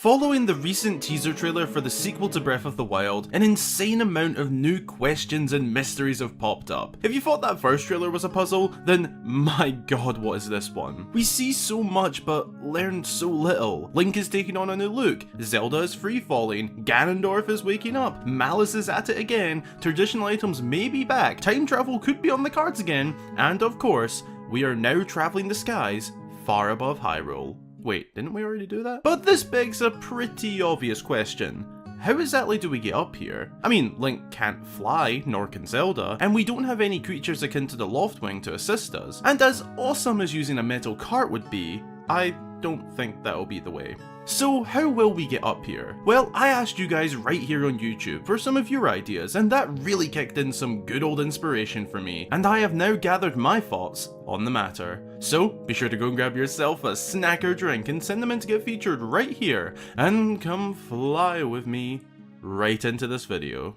Following the recent teaser trailer for the sequel to Breath of the Wild, an insane amount of new questions and mysteries have popped up. If you thought that first trailer was a puzzle, then my god, what is this one? We see so much but learn so little. Link is taking on a new look, Zelda is free-falling, Ganondorf is waking up, Malice is at it again, traditional items may be back, time travel could be on the cards again, and of course, we are now travelling the skies far above Hyrule. Wait, didn't we already do that? But this begs a pretty obvious question. How exactly do we get up here? I mean, Link can't fly, nor can Zelda, and we don't have any creatures akin to the Loftwing to assist us. And as awesome as using a metal cart would be, I don't think that'll be the way. So how will we get up here? Well, I asked you guys right here on YouTube for some of your ideas, and that really kicked in some good old inspiration for me, and I have now gathered my thoughts on the matter. So be sure to go and grab yourself a snack or drink and send them in to get featured right here, and come fly with me right into this video.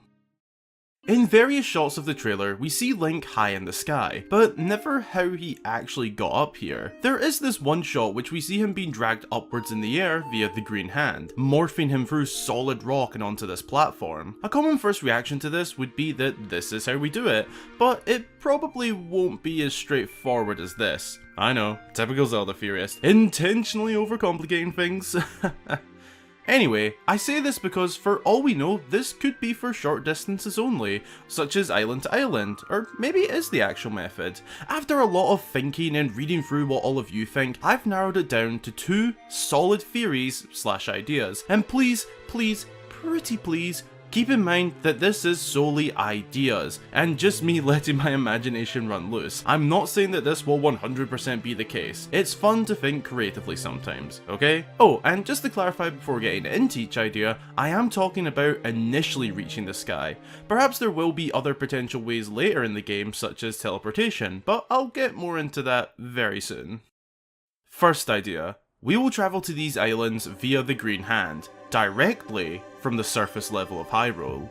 In various shots of the trailer, we see Link high in the sky, but never how he actually got up here. There is this one shot which we see him being dragged upwards in the air via the green hand, morphing him through solid rock and onto this platform. A common first reaction to this would be that this is how we do it, but it probably won't be as straightforward as this. I know, typical Zelda theorist, intentionally overcomplicating things. Anyway, I say this because for all we know, this could be for short distances only, such as island to island, or maybe it is the actual method. After a lot of thinking and reading through what all of you think, I've narrowed it down to two solid theories / ideas, and please, pretty please, keep in mind that this is solely ideas, and just me letting my imagination run loose. I'm not saying that this will 100% be the case. It's fun to think creatively sometimes, okay? Oh, and just to clarify before getting into each idea, I am talking about initially reaching the sky. Perhaps there will be other potential ways later in the game, such as teleportation, but I'll get more into that very soon. First idea. We will travel to these islands via the Green Hand, directly from the surface level of Hyrule.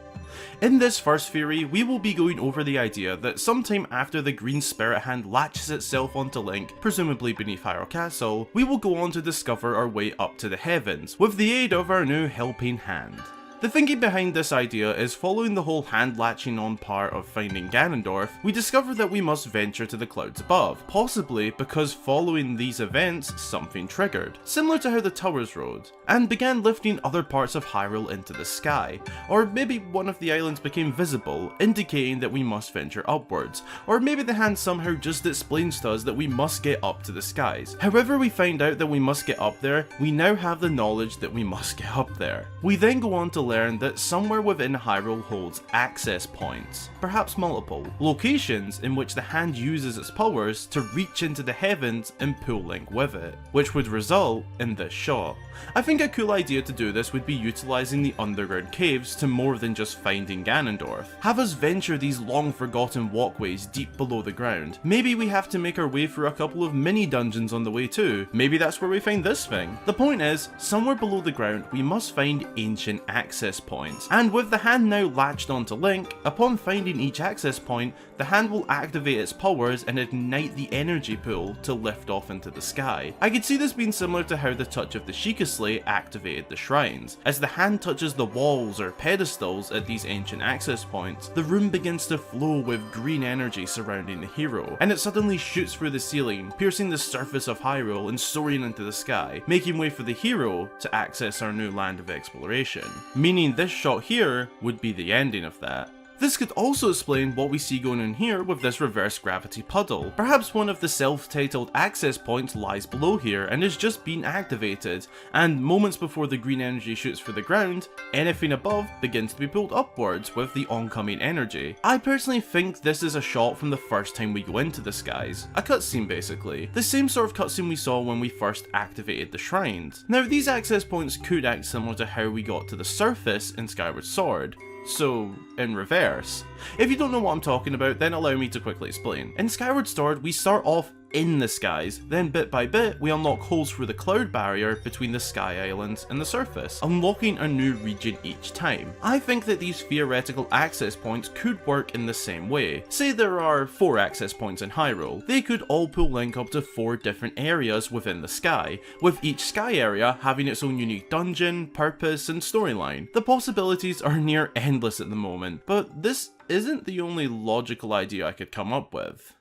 In this first theory, we will be going over the idea that sometime after the Green Spirit Hand latches itself onto Link, presumably beneath Hyrule Castle, we will go on to discover our way up to the heavens, with the aid of our new helping hand. The thinking behind this idea is following the whole hand latching on part of finding Ganondorf, we discover that we must venture to the clouds above, possibly because following these events something triggered, similar to how the towers rode, and began lifting other parts of Hyrule into the sky, or maybe one of the islands became visible, indicating that we must venture upwards, or maybe the hand somehow just explains to us that we must get up to the skies. However we find out that we must get up there, we now have the knowledge that we must get up there. We then go on to learn that somewhere within Hyrule holds access points, perhaps multiple, locations in which the hand uses its powers to reach into the heavens and pull Link with it, which would result in this shot. I think a cool idea to do this would be utilising the underground caves to more than just finding Ganondorf. Have us venture these long forgotten walkways deep below the ground. Maybe we have to make our way through a couple of mini dungeons on the way too. Maybe that's where we find this thing. The point is, somewhere below the ground we must find ancient access points. And with the hand now latched onto Link, upon finding each access point, the hand will activate its powers and ignite the energy pool to lift off into the sky. I could see this being similar to how the touch of the Sheikah Slate activated the shrines. As the hand touches the walls or pedestals at these ancient access points, the room begins to flow with green energy surrounding the hero, and it suddenly shoots through the ceiling, piercing the surface of Hyrule and soaring into the sky, making way for the hero to access our new land of exploration. Meaning this shot here would be the ending of that. This could also explain what we see going on here with this reverse gravity puddle. Perhaps one of the self-titled access points lies below here and is just being activated, and moments before the green energy shoots through the ground, anything above begins to be pulled upwards with the oncoming energy. I personally think this is a shot from the first time we go into the skies. A cutscene basically. The same sort of cutscene we saw when we first activated the shrines. Now these access points could act similar to how we got to the surface in Skyward Sword. So, in reverse. If you don't know what I'm talking about, then allow me to quickly explain. In Skyward Sword, we start off in the skies, then bit by bit we unlock holes through the cloud barrier between the sky islands and the surface, unlocking a new region each time. I think that these theoretical access points could work in the same way. Say there are 4 access points in Hyrule, they could all pull Link up to 4 different areas within the sky, with each sky area having its own unique dungeon, purpose and storyline. The possibilities are near endless at the moment, but this isn't the only logical idea I could come up with.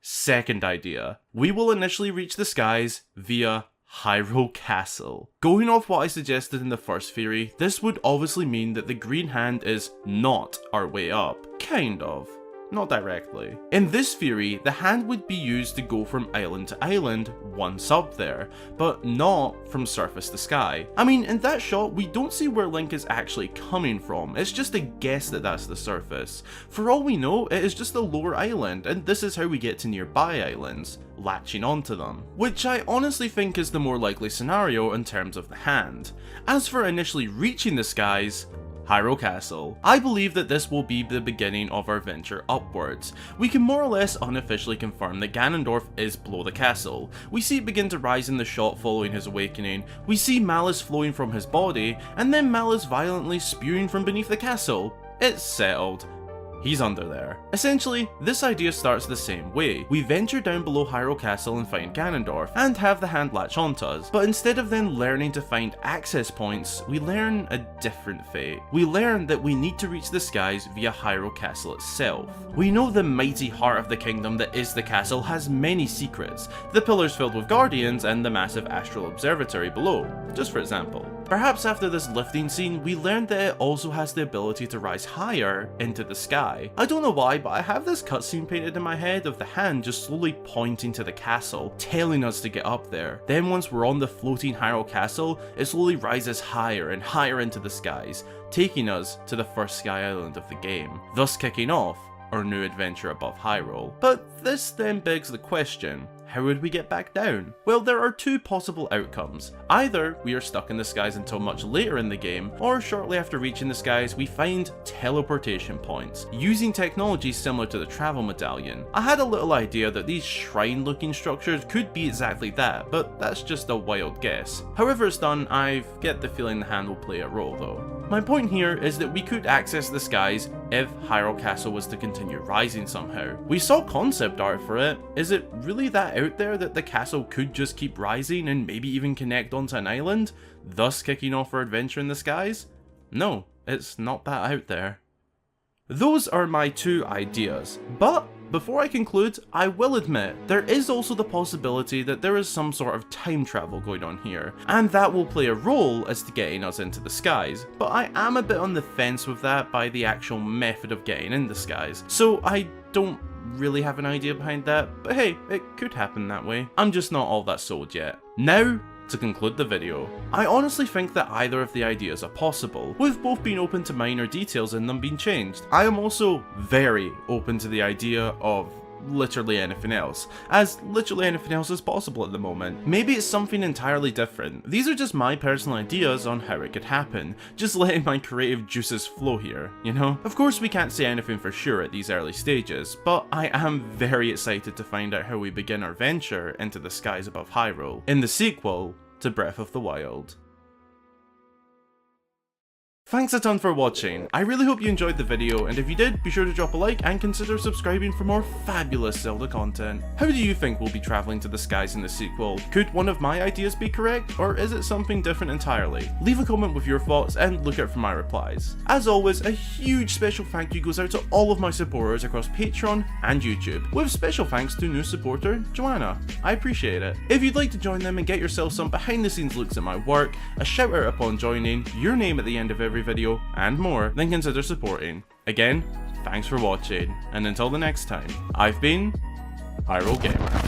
Second idea. We will initially reach the skies via Hyrule Castle. Going off what I suggested in the first theory, this would obviously mean that the green hand is not our way up. Kind of. Not directly. In this theory, the hand would be used to go from island to island once up there, but not from surface to sky. I mean, in that shot, we don't see where Link is actually coming from. It's just a guess that that's the surface. For all we know, it is just a lower island, and this is how we get to nearby islands, latching onto them. Which I honestly think is the more likely scenario in terms of the hand. As for initially reaching the skies, Hyrule Castle. I believe that this will be the beginning of our venture upwards. We can more or less unofficially confirm that Ganondorf is below the castle. We see it begin to rise in the shot following his awakening, we see malice flowing from his body, and then malice violently spewing from beneath the castle. It's settled. He's under there. Essentially, this idea starts the same way. We venture down below Hyrule Castle and find Ganondorf, and have the hand latch onto us, but instead of then learning to find access points, we learn a different fate. We learn that we need to reach the skies via Hyrule Castle itself. We know the mighty heart of the kingdom that is the castle has many secrets, the pillars filled with guardians and the massive astral observatory below, just for example. Perhaps after this lifting scene, we learned that it also has the ability to rise higher into the sky. I don't know why, but I have this cutscene painted in my head of the hand just slowly pointing to the castle, telling us to get up there. Then once we're on the floating Hyrule Castle, it slowly rises higher and higher into the skies, taking us to the first sky island of the game, thus kicking off our new adventure above Hyrule. But this then begs the question, how would we get back down? Well, there are 2 possible outcomes. Either we are stuck in the skies until much later in the game, or shortly after reaching the skies we find teleportation points, using technology similar to the travel medallion. I had a little idea that these shrine looking structures could be exactly that, but that's just a wild guess. However it's done, I get the feeling the hand will play a role though. My point here is that we could access the skies if Hyrule Castle was to continue rising somehow. We saw concept art for it. Is it really that out there that the castle could just keep rising and maybe even connect onto an island, thus kicking off our adventure in the skies? No, it's not that out there. Those are my 2 ideas, but before I conclude, I will admit, there is also the possibility that there is some sort of time travel going on here, and that will play a role as to getting us into the skies, but I am a bit on the fence with that by the actual method of getting in the skies, so I don't really have an idea behind that, but hey, it could happen that way. I'm just not all that sold yet. Now, to conclude the video, I honestly think that either of the ideas are possible, with both being open to minor details in them being changed. I am also very open to the idea of literally anything else, as literally anything else is possible at the moment. Maybe it's something entirely different. These are just my personal ideas on how it could happen, just letting my creative juices flow here, you know? Of course we can't say anything for sure at these early stages, but I am very excited to find out how we begin our venture into the skies above Hyrule, in the sequel to Breath of the Wild. Thanks a ton for watching. I really hope you enjoyed the video, and if you did, be sure to drop a like and consider subscribing for more fabulous Zelda content. How do you think we'll be travelling to the skies in the sequel? Could one of my ideas be correct, or is it something different entirely? Leave a comment with your thoughts and look out for my replies. As always, a huge special thank you goes out to all of my supporters across Patreon and YouTube, with special thanks to new supporter Joanna. I appreciate it. If you'd like to join them and get yourself some behind the scenes looks at my work, a shout out upon joining, your name at the end of every video, and more, then consider supporting. Again, thanks for watching, and until the next time, I've been Hyrule Gamer.